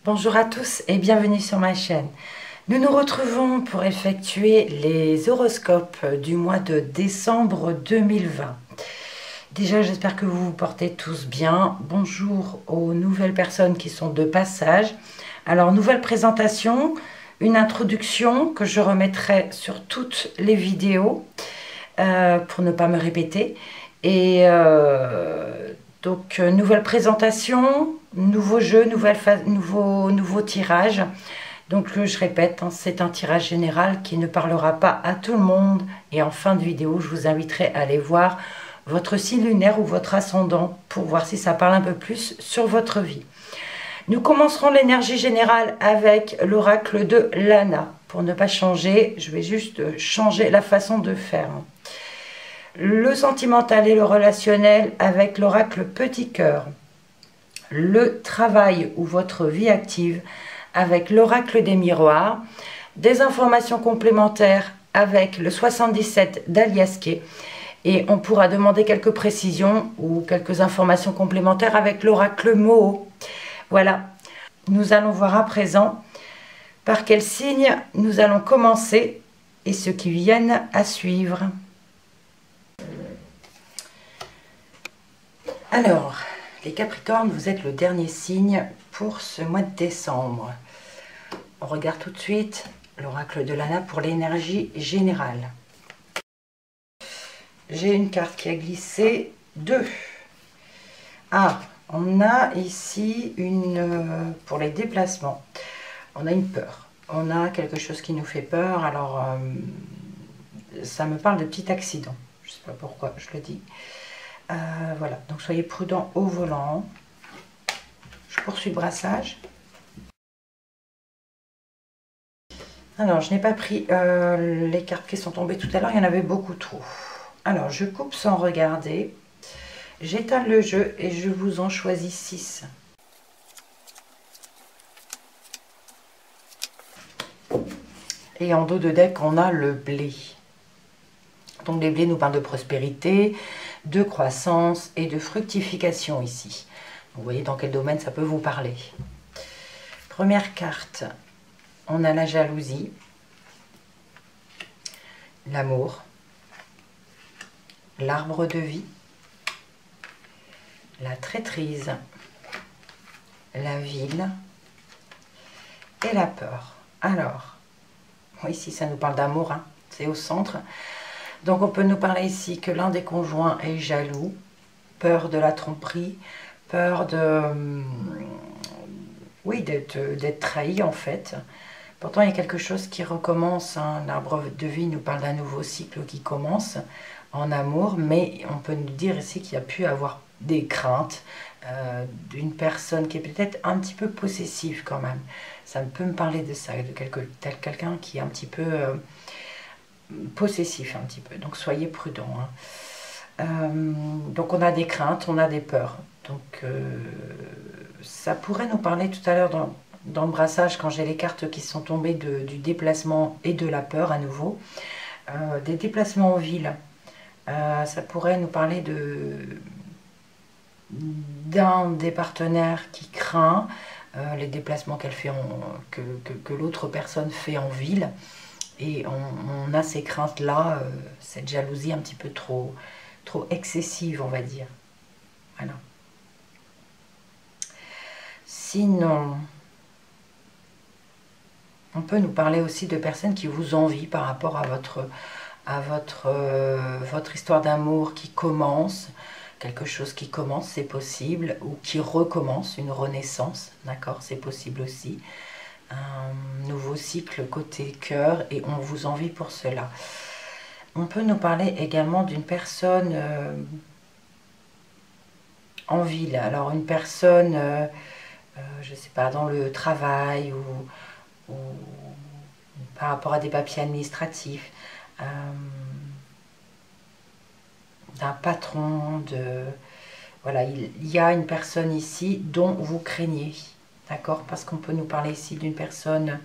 Bonjour à tous et bienvenue sur ma chaîne. Nous nous retrouvons pour effectuer les horoscopes du mois de décembre 2020. Déjà, j'espère que vous vous portez tous bien. Bonjour aux nouvelles personnes qui sont de passage. Alors, nouvelle présentation, une introduction que je remettrai sur toutes les vidéos pour ne pas me répéter. Et donc, nouvelle présentation, nouveau jeu, nouveau tirage. Donc, je répète, hein, c'est un tirage général qui ne parlera pas à tout le monde. Et en fin de vidéo, je vous inviterai à aller voir votre signe lunaire ou votre ascendant pour voir si ça parle un peu plus sur votre vie. Nous commencerons l'énergie générale avec l'oracle de Lana. Pour ne pas changer, je vais juste changer la façon de faire. Le sentimental et le relationnel avec l'oracle Petit Cœur. Le travail ou votre vie active avec l'oracle des miroirs. Des informations complémentaires avec le 77 d'Aliasqué. Et on pourra demander quelques précisions ou quelques informations complémentaires avec l'oracle Moho. Voilà, nous allons voir à présent par quel signe nous allons commencer et ceux qui viennent à suivre. Alors, les Capricornes, vous êtes le dernier signe pour ce mois de décembre. On regarde tout de suite l'oracle de Lana pour l'énergie générale. J'ai une carte qui a glissé, 2. Ah, on a ici pour les déplacements, on a une peur. On a quelque chose qui nous fait peur, alors ça me parle de petit accident. Je ne sais pas pourquoi je le dis. Voilà, donc soyez prudents au volant. Je poursuis le brassage. Alors, je n'ai pas pris les cartes qui sont tombées tout à l'heure, il y en avait beaucoup trop. Alors, je coupe sans regarder. J'éteins le jeu et je vous en choisis 6. Et en dos de deck, on a le blé. Donc, les blés nous parlent de prospérité, de croissance et de fructification ici. Vous voyez dans quel domaine ça peut vous parler. Première carte, on a la jalousie, l'amour, l'arbre de vie, la traîtrise, la ville et la peur. Alors, ici ça nous parle d'amour, hein, c'est au centre. Donc on peut nous parler ici que l'un des conjoints est jaloux, peur de la tromperie, peur de, oui, d'être trahi en fait. Pourtant il y a quelque chose qui recommence, hein. L'arbre de vie nous parle d'un nouveau cycle qui commence en amour, mais on peut nous dire ici qu'il y a pu avoir des craintes d'une personne qui est peut-être un petit peu possessive quand même. Ça peut me parler de ça, de quelqu'un qui est un petit peu possessif un petit peu, donc soyez prudents, hein. Donc on a des craintes, on a des peurs, donc ça pourrait nous parler tout à l'heure dans le brassage quand j'ai les cartes qui sont tombées du déplacement et de la peur à nouveau, des déplacements en ville. Ça pourrait nous parler d'un des partenaires qui craint les déplacements qu'elle fait que l'autre personne fait en ville. Et on a ces craintes-là, cette jalousie un petit peu trop excessive, on va dire. Voilà. Sinon, on peut nous parler aussi de personnes qui vous envient par rapport à votre histoire d'amour qui commence. Quelque chose qui commence, c'est possible, ou qui recommence, une renaissance, d'accord, c'est possible aussi. Un nouveau cycle côté cœur et on vous envie pour cela. On peut nous parler également d'une personne en ville. Alors une personne, je ne sais pas, dans le travail ou par rapport à des papiers administratifs, d'un patron, voilà, il y a une personne ici dont vous craignez. D'accord? Parce qu'on peut nous parler ici d'une personne,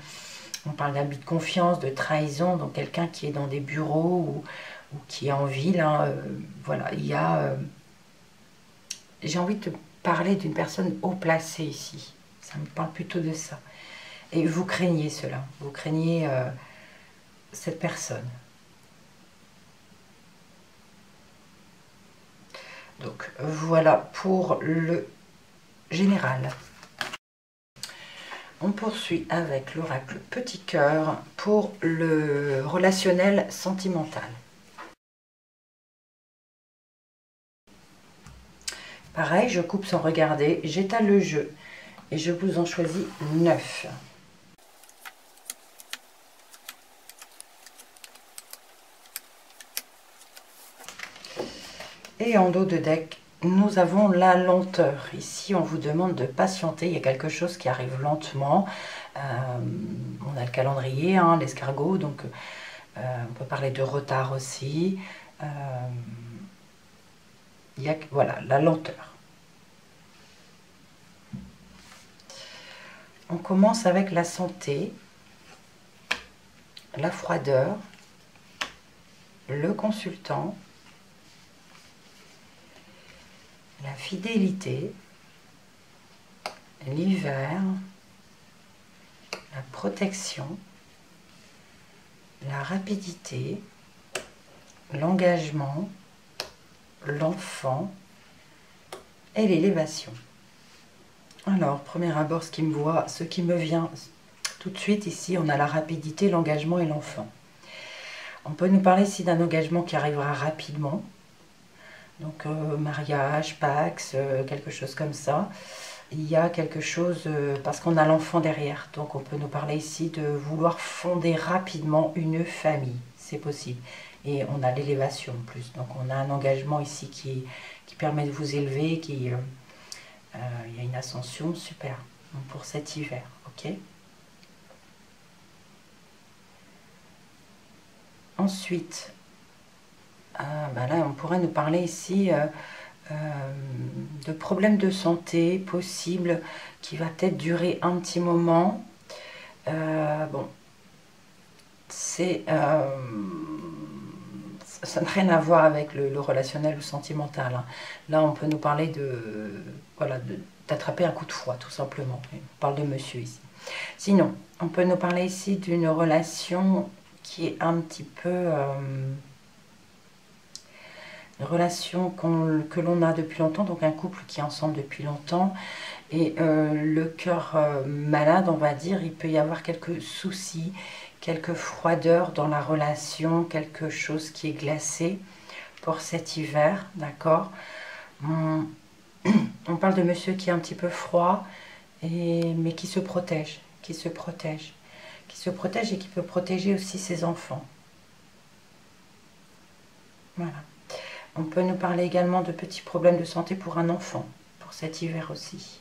on parle d'abus de confiance, de trahison, donc quelqu'un qui est dans des bureaux ou qui est en ville. Hein, voilà, il y a... j'ai envie de te parler d'une personne haut placée ici. Ça me parle plutôt de ça. Et vous craignez cela, vous craignez cette personne. Donc voilà pour le général. On poursuit avec l'oracle Petit Cœur pour le relationnel sentimental. Pareil, je coupe sans regarder, j'étale le jeu et je vous en choisis 9. Et en dos de deck, nous avons la lenteur. Ici, on vous demande de patienter. Il y a quelque chose qui arrive lentement. On a le calendrier, hein, l'escargot, donc on peut parler de retard aussi. Il y a, voilà, la lenteur. On commence avec la santé, la froideur, le consultant, la fidélité, l'hiver, la protection, la rapidité, l'engagement, l'enfant et l'élévation. Alors, premier abord, ce qui me vient tout de suite ici, on a la rapidité, l'engagement et l'enfant. On peut nous parler ici d'un engagement qui arrivera rapidement. Donc, mariage, Pax, quelque chose comme ça. Il y a quelque chose, parce qu'on a l'enfant derrière. Donc, on peut nous parler ici de vouloir fonder rapidement une famille. C'est possible. Et on a l'élévation en plus. Donc, on a un engagement ici qui permet de vous élever, il y a une ascension, super, pour cet hiver, ok. Ensuite, là, on pourrait nous parler ici de problèmes de santé possibles qui va peut-être durer un petit moment. Bon, c'est... ça n'a rien à voir avec le relationnel ou sentimental. Hein. Là, on peut nous parler d'attraper un coup de froid, tout simplement. On parle de monsieur ici. Sinon, on peut nous parler ici d'une relation qui est un petit peu... une relation que l'on a depuis longtemps, donc un couple qui est ensemble depuis longtemps. Et le cœur malade, on va dire, il peut y avoir quelques soucis, quelques froideurs dans la relation, quelque chose qui est glacé pour cet hiver, d'accord. On parle de monsieur qui est un petit peu froid, mais qui se protège, et qui peut protéger aussi ses enfants. Voilà. On peut nous parler également de petits problèmes de santé pour un enfant, pour cet hiver aussi.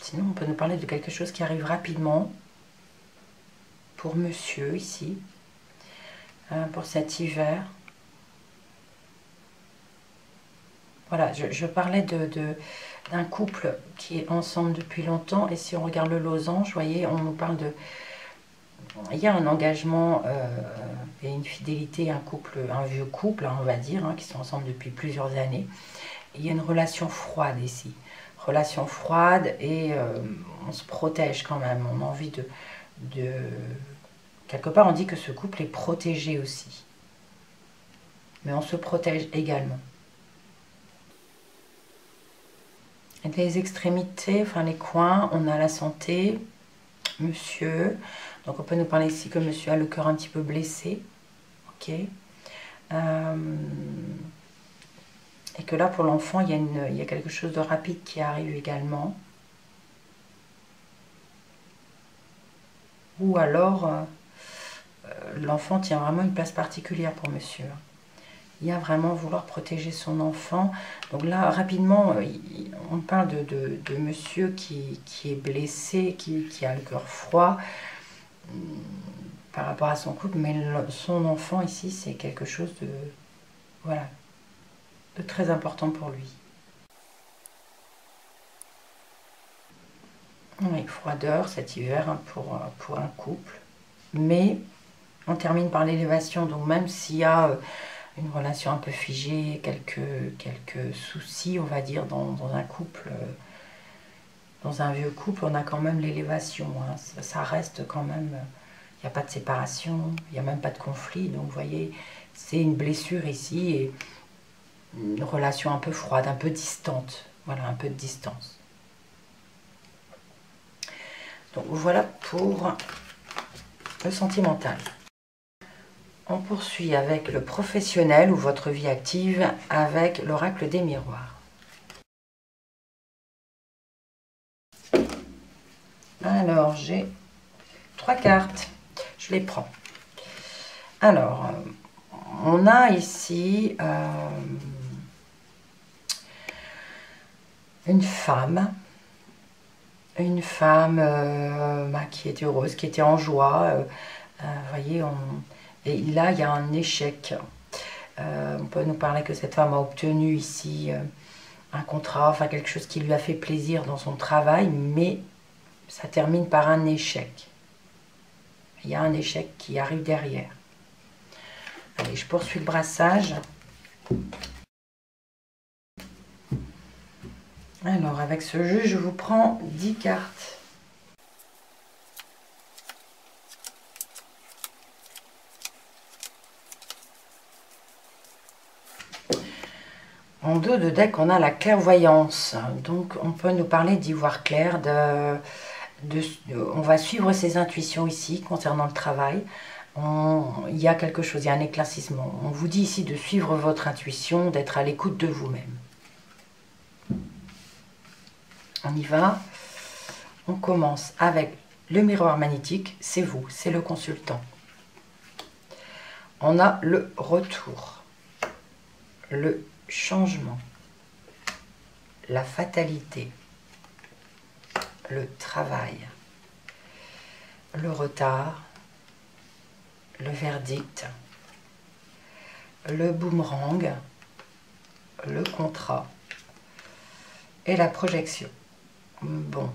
Sinon, on peut nous parler de quelque chose qui arrive rapidement pour monsieur ici, pour cet hiver. Voilà, je parlais d'un couple qui est ensemble depuis longtemps, et si on regarde le losange, vous voyez, on nous parle de... Il y a un engagement et une fidélité, un vieux couple, hein, on va dire, hein, qui sont ensemble depuis plusieurs années. Et il y a une relation froide ici. Relation froide et on se protège quand même. On a envie de... Quelque part, on dit que ce couple est protégé aussi. Mais on se protège également. Et les extrémités, enfin les coins, on a la santé, monsieur. Donc on peut nous parler ici que monsieur a le cœur un petit peu blessé. Ok. Et que là, pour l'enfant, il y a quelque chose de rapide qui arrive également. Ou alors, l'enfant tient vraiment une place particulière pour monsieur. Il y a vraiment vouloir protéger son enfant. Donc là, rapidement, on parle de monsieur qui est blessé, qui a le cœur froid par rapport à son couple. Mais son enfant ici, c'est quelque chose de... Voilà. De très important pour lui. Oui, froideur cet hiver hein, pour un couple. Mais on termine par l'élévation. Donc même s'il y a une relation un peu figée, quelques soucis, on va dire, dans un couple. Dans un vieux couple, on a quand même l'élévation, hein. Ça reste quand même, il n'y a pas de séparation, il n'y a même pas de conflit. Donc vous voyez, c'est une blessure ici et une relation un peu froide, un peu distante. Voilà, un peu de distance. Donc voilà pour le sentimental. On poursuit avec le professionnel ou votre vie active avec l'oracle des miroirs. Alors, j'ai 3 cartes. Je les prends. Alors, on a ici une femme qui était heureuse, qui était en joie. Vous voyez, et là, il y a un échec. On peut nous parler que cette femme a obtenu ici un contrat, enfin quelque chose qui lui a fait plaisir dans son travail, mais ça termine par un échec. Il y a un échec qui arrive derrière. Allez, je poursuis le brassage. Alors, avec ce jeu, je vous prends 10 cartes. En dos de deck, on a la clairvoyance. Donc, on peut nous parler d'y voir clair. On va suivre ses intuitions ici concernant le travail. Il y a quelque chose, il y a un éclaircissement. On vous dit ici de suivre votre intuition, d'être à l'écoute de vous-même. On y va. On commence avec le miroir magnétique. C'est vous, c'est le consultant. On a le retour, le changement, la fatalité, le travail, le retard, le verdict, le boomerang, le contrat et la projection. Bon.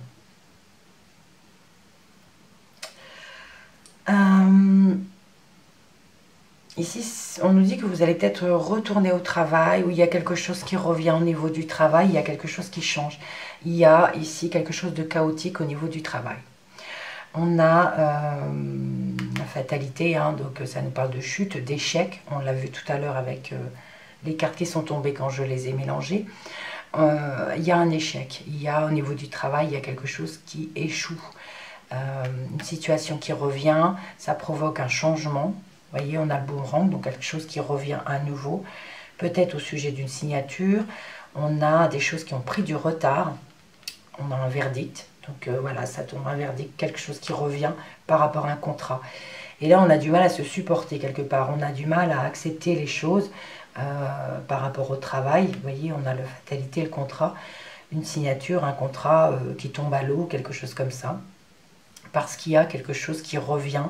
Ici, on nous dit que vous allez peut-être retourner au travail, ou il y a quelque chose qui revient au niveau du travail, il y a quelque chose qui change. Il y a ici quelque chose de chaotique au niveau du travail. On a la fatalité, hein, donc ça nous parle de chute, d'échec. On l'a vu tout à l'heure avec les cartes qui sont tombées quand je les ai mélangées. Il y a un échec. Il y a au niveau du travail, il y a quelque chose qui échoue. Une situation qui revient, ça provoque un changement. Vous voyez, on a le boomerang, donc quelque chose qui revient à nouveau. Peut-être au sujet d'une signature. On a des choses qui ont pris du retard. On a un verdict. Donc voilà, ça tombe un verdict, quelque chose qui revient par rapport à un contrat. Et là, on a du mal à se supporter quelque part. On a du mal à accepter les choses par rapport au travail. Vous voyez, on a la fatalité, le contrat. Une signature, un contrat qui tombe à l'eau, quelque chose comme ça. Parce qu'il y a quelque chose qui revient,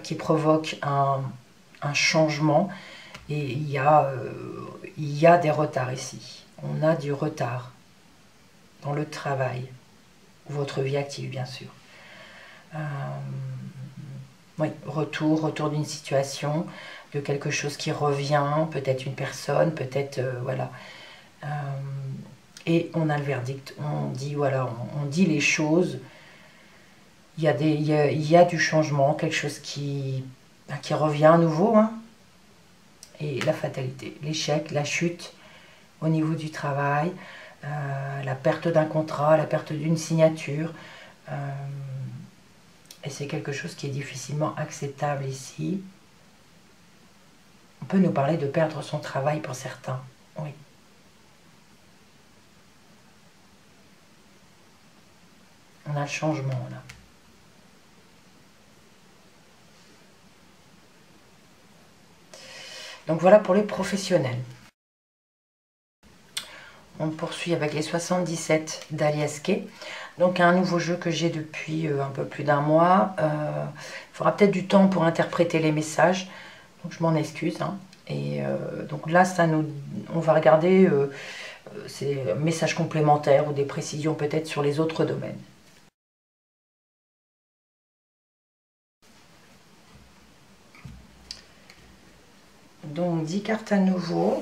qui provoque un changement. Et il y a des retards ici. On a du retard dans le travail. Votre vie active, bien sûr. Oui, retour d'une situation, de quelque chose qui revient, peut-être une personne, peut-être, voilà. Et on a le verdict, on dit, voilà, on dit les choses. Il y a du changement, quelque chose qui revient à nouveau, hein. Et la fatalité, l'échec, la chute au niveau du travail, la perte d'un contrat, la perte d'une signature. Et c'est quelque chose qui est difficilement acceptable ici. On peut nous parler de perdre son travail pour certains. Oui. On a le changement là. Donc voilà pour les professionnels. On poursuit avec les 77 d'Alias Kay. Donc un nouveau jeu que j'ai depuis un peu plus d'un mois. Il faudra peut-être du temps pour interpréter les messages. Donc je m'en excuse. Hein. Et donc là, on va regarder ces messages complémentaires ou des précisions peut-être sur les autres domaines. Donc 10 cartes à nouveau.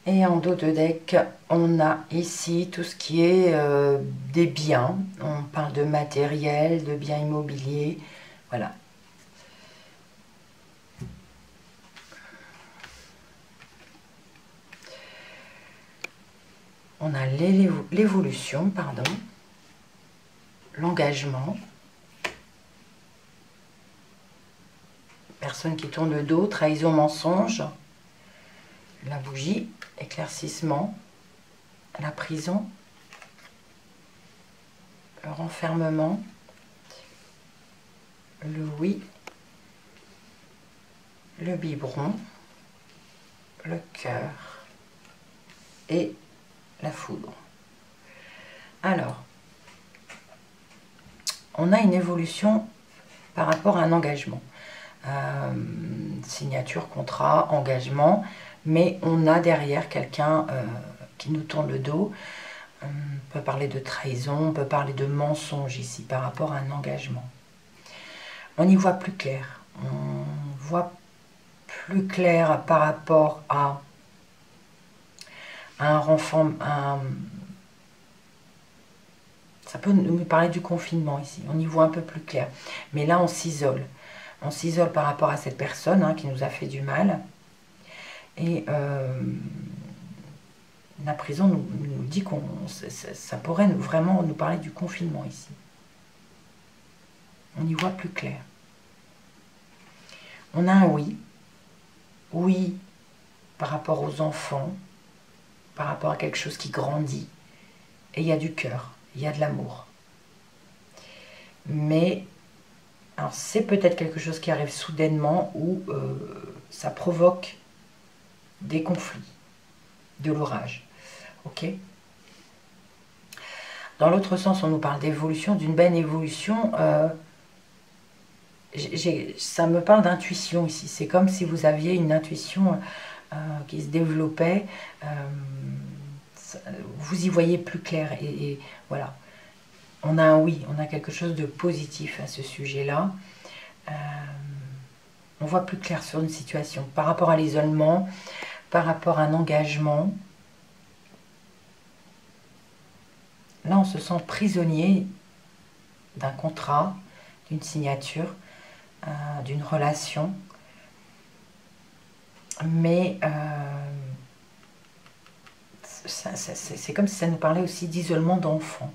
Et en dos de deck, on a ici tout ce qui est des biens. On parle de matériel, de biens immobiliers. Voilà. On a l'évolution, pardon. L'engagement. Personne qui tourne le dos, trahison, mensonge. La bougie, éclaircissement, la prison, le renfermement, le oui, le biberon, le cœur et la foudre. Alors, on a une évolution par rapport à un engagement. Signature, contrat, engagement, mais on a derrière quelqu'un qui nous tourne le dos. On peut parler de trahison, on peut parler de mensonge ici par rapport à un engagement. On y voit plus clair. On voit plus clair par rapport à un renforcement. Ça peut nous parler du confinement ici. On y voit un peu plus clair. Mais là, on s'isole. On s'isole par rapport à cette personne qui nous a fait du mal. Et la prison nous dit qu'on ça pourrait vraiment nous parler du confinement ici. On y voit plus clair. On a un oui. Oui par rapport aux enfants, par rapport à quelque chose qui grandit. Et il y a du cœur, il y a de l'amour. Mais alors c'est peut-être quelque chose qui arrive soudainement ou ça provoque des conflits, de l'orage. Ok. Dans l'autre sens, on nous parle d'évolution, d'une belle évolution. Ça me parle d'intuition ici. C'est comme si vous aviez une intuition qui se développait. Vous y voyez plus clair. Et voilà. On a un oui, on a quelque chose de positif à ce sujet-là. On voit plus clair sur une situation. Par rapport à l'isolement, par rapport à un engagement. Là, on se sent prisonnier d'un contrat, d'une signature, d'une relation. Mais c'est comme si ça nous parlait aussi d'isolement d'enfants.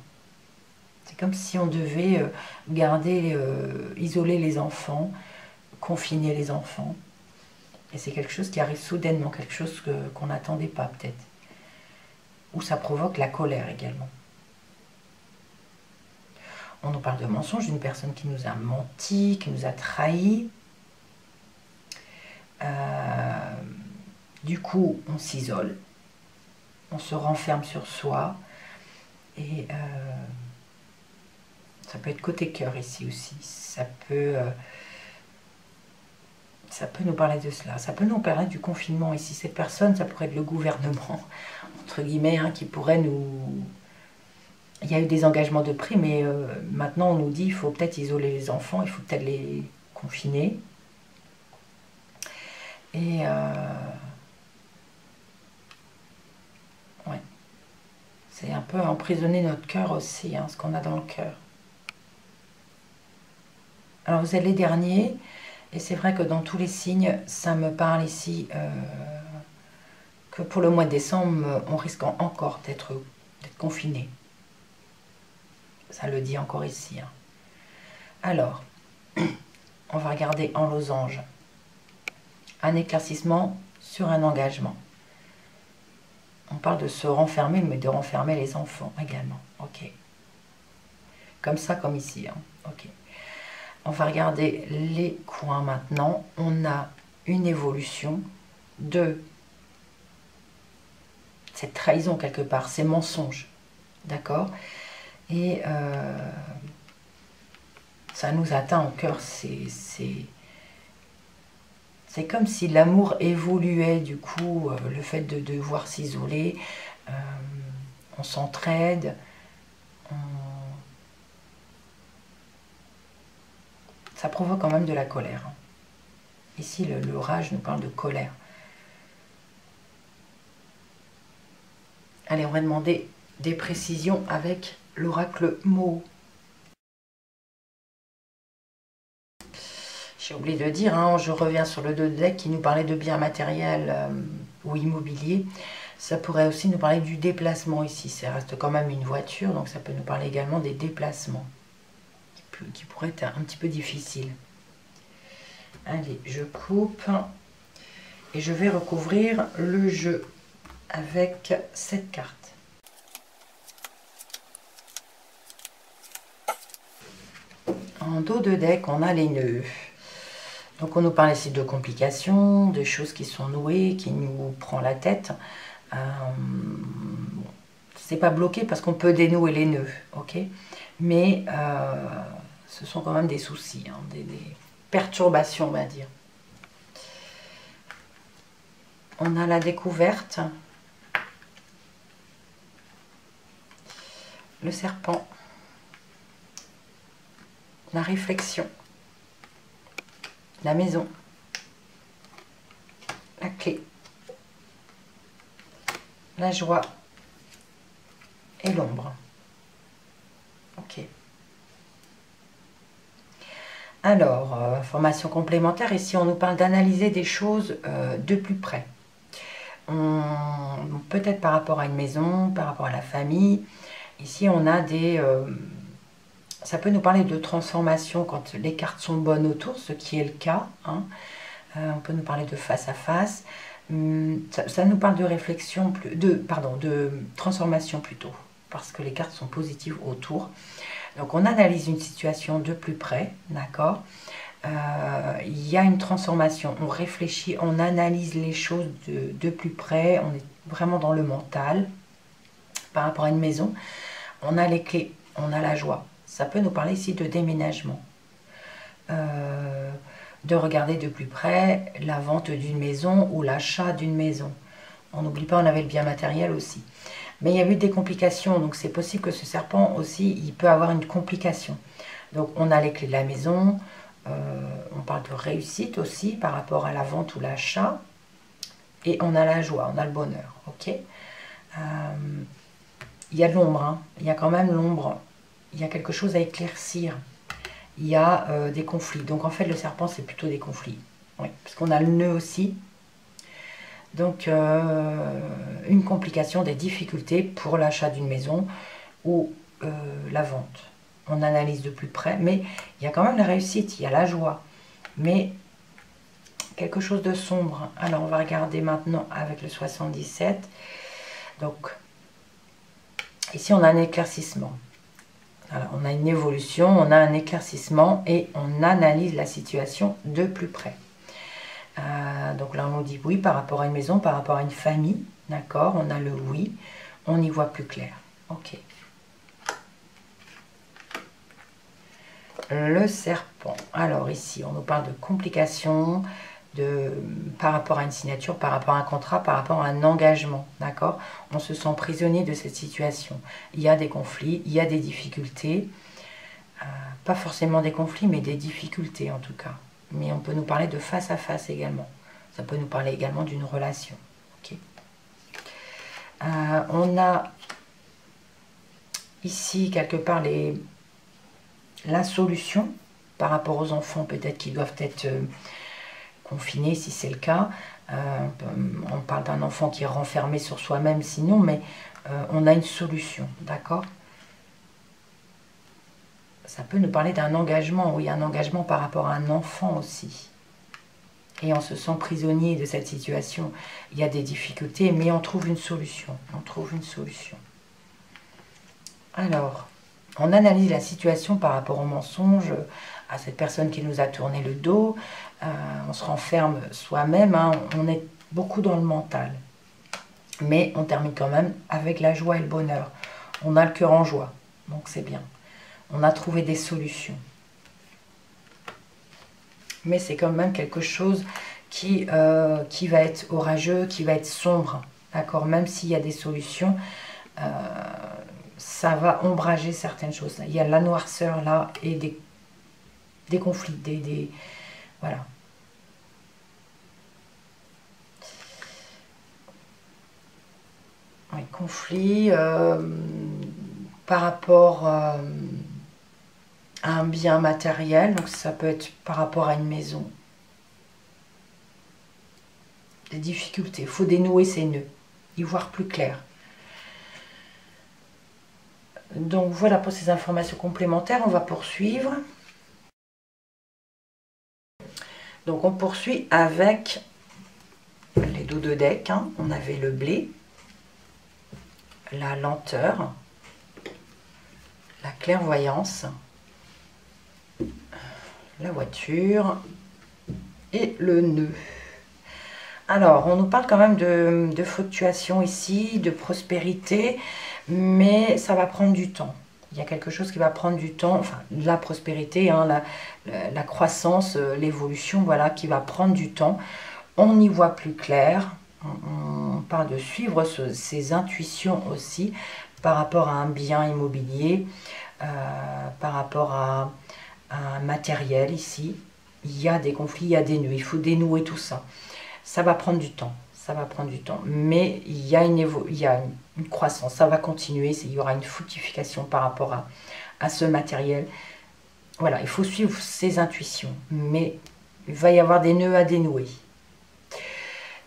C'est comme si on devait garder, isoler les enfants, confiner les enfants. Et c'est quelque chose qui arrive soudainement, quelque chose qu'on n'attendait pas peut-être. Ou ça provoque la colère également. On nous parle de mensonge, d'une personne qui nous a menti, qui nous a trahis. Du coup, on s'isole. On se renferme sur soi. Et ça peut être côté cœur ici aussi. Ça peut nous parler de cela. Ça peut nous parler du confinement ici. Cette personne, ça pourrait être le gouvernement, entre guillemets, qui pourrait nous... Il y a eu des engagements de prix, mais maintenant on nous dit qu'il faut peut-être isoler les enfants, il faut peut-être les confiner. Et ouais, c'est un peu emprisonner notre cœur aussi, ce qu'on a dans le cœur. Alors vous êtes les derniers, et c'est vrai que dans tous les signes, ça me parle ici que pour le mois de décembre, on risque encore d'être confiné. Ça le dit encore ici. Alors, on va regarder en losange. Un éclaircissement sur un engagement. On parle de se renfermer, mais de renfermer les enfants également. Ok. Comme ça, comme ici. Ok. On va regarder les coins maintenant. On a une évolution de cette trahison quelque part, ces mensonges. D'accord ? Et ça nous atteint au cœur. C'est comme si l'amour évoluait, du coup, le fait de devoir s'isoler. on s'entraide, ça provoque quand même de la colère. Ici, le rage nous parle de colère. Allez, on va demander des précisions avec l'oracle Mo. J'ai oublié de dire, hein, je reviens sur le 2 de deck qui nous parlait de biens matériels ou immobiliers. Ça pourrait aussi nous parler du déplacement ici. Ça reste quand même une voiture, donc ça peut nous parler également des déplacements qui pourraient être un petit peu difficiles. Allez, je coupe et je vais recouvrir le jeu avec cette carte. En dos de deck, on a les nœuds. Donc on nous parle ici de complications, de choses qui sont nouées, qui nous prend la tête. C'est pas bloqué parce qu'on peut dénouer les nœuds, ok? Mais ce sont quand même des soucis, hein, des perturbations, on va dire. On a la découverte, le serpent, la réflexion, la maison, la clé, la joie et l'ombre. Ok. Alors, information complémentaire, ici on nous parle d'analyser des choses de plus près. Peut-être par rapport à une maison, par rapport à la famille. Ici on a des... ça peut nous parler de transformation quand les cartes sont bonnes autour, ce qui est le cas. Hein. On peut nous parler de face à face. Ça nous parle de réflexion, de transformation plutôt, parce que les cartes sont positives autour. Donc on analyse une situation de plus près, d'accord. Il y a une transformation, on réfléchit, on analyse les choses de plus près, on est vraiment dans le mental. Par rapport à une maison, on a les clés, on a la joie. Ça peut nous parler ici de déménagement, de regarder de plus près la vente d'une maison ou l'achat d'une maison. On n'oublie pas, on avait le bien matériel aussi. Mais il y a eu des complications, donc c'est possible que ce serpent aussi, il peut avoir une complication. Donc on a les clés de la maison, on parle de réussite aussi par rapport à la vente ou l'achat. Et on a la joie, on a le bonheur, ok. Il y a de l'ombre, hein. Il y a quand même l'ombre, il y a quelque chose à éclaircir. Il y a des conflits. Donc en fait le serpent c'est plutôt des conflits. Oui, parce qu'on a le nœud aussi. Donc une complication, des difficultés pour l'achat d'une maison ou la vente. On analyse de plus près, mais il y a quand même la réussite, il y a la joie. Mais quelque chose de sombre. Alors on va regarder maintenant avec le 77. Donc ici on a un éclaircissement. Alors, on a une évolution, on a un éclaircissement et on analyse la situation de plus près. Donc là on nous dit oui par rapport à une maison, par rapport à une famille, d'accord, on a le oui, on y voit plus clair, ok. Le serpent, alors ici on nous parle de complications, par rapport à une signature, par rapport à un contrat, par rapport à un engagement, d'accord. On se sent prisonnier de cette situation, il y a des conflits, il y a des difficultés, pas forcément des conflits mais des difficultés en tout cas. Mais on peut nous parler de face à face également. Ça peut nous parler également d'une relation. Okay. On a ici quelque part la solution par rapport aux enfants peut-être qui doivent être confinés si c'est le cas. On parle d'un enfant qui est renfermé sur soi-même sinon, mais on a une solution, d'accord. Ça peut nous parler d'un engagement, oui, un engagement par rapport à un enfant aussi. Et on se sent prisonnier de cette situation. Il y a des difficultés, mais on trouve une solution. On trouve une solution. Alors, on analyse la situation par rapport au mensonge, à cette personne qui nous a tourné le dos. On se renferme soi-même, hein, on est beaucoup dans le mental. Mais on termine quand même avec la joie et le bonheur. On a le cœur en joie, donc c'est bien. On a trouvé des solutions. Mais c'est quand même quelque chose qui va être orageux, qui va être sombre. d'accord? Même s'il y a des solutions, ça va ombrager certaines choses. Il y a la noirceur là et des conflits, voilà. Oui, conflit par rapport à un bien matériel, donc ça peut être par rapport à une maison. Des difficultés, il faut dénouer ces nœuds, y voir plus clair. Donc voilà pour ces informations complémentaires, on va poursuivre. Donc on poursuit avec les dos de deck, hein. On avait le blé, la lenteur, la clairvoyance, la voiture et le nœud. Alors, on nous parle quand même de fluctuations ici, de prospérité, mais ça va prendre du temps. Il y a quelque chose qui va prendre du temps, enfin la prospérité, hein, la croissance, l'évolution, voilà, qui va prendre du temps. On y voit plus clair, on parle de suivre ses intuitions aussi par rapport à un bien immobilier, par rapport à un matériel ici. Il y a des conflits, il y a des nœuds, il faut dénouer tout ça. Ça va prendre du temps, ça va prendre du temps, mais il y a une croissance, ça va continuer, il y aura une fructification par rapport à ce matériel. Voilà, il faut suivre ses intuitions, mais il va y avoir des nœuds à dénouer.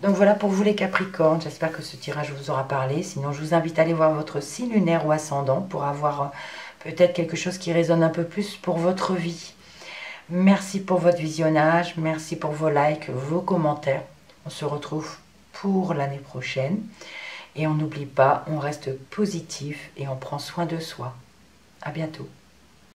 Donc voilà pour vous les Capricornes, j'espère que ce tirage vous aura parlé. Sinon, je vous invite à aller voir votre signe lunaire ou ascendant pour avoir peut-être quelque chose qui résonne un peu plus pour votre vie. Merci pour votre visionnage, merci pour vos likes, vos commentaires. On se retrouve pour l'année prochaine. Et on n'oublie pas, on reste positif et on prend soin de soi. À bientôt.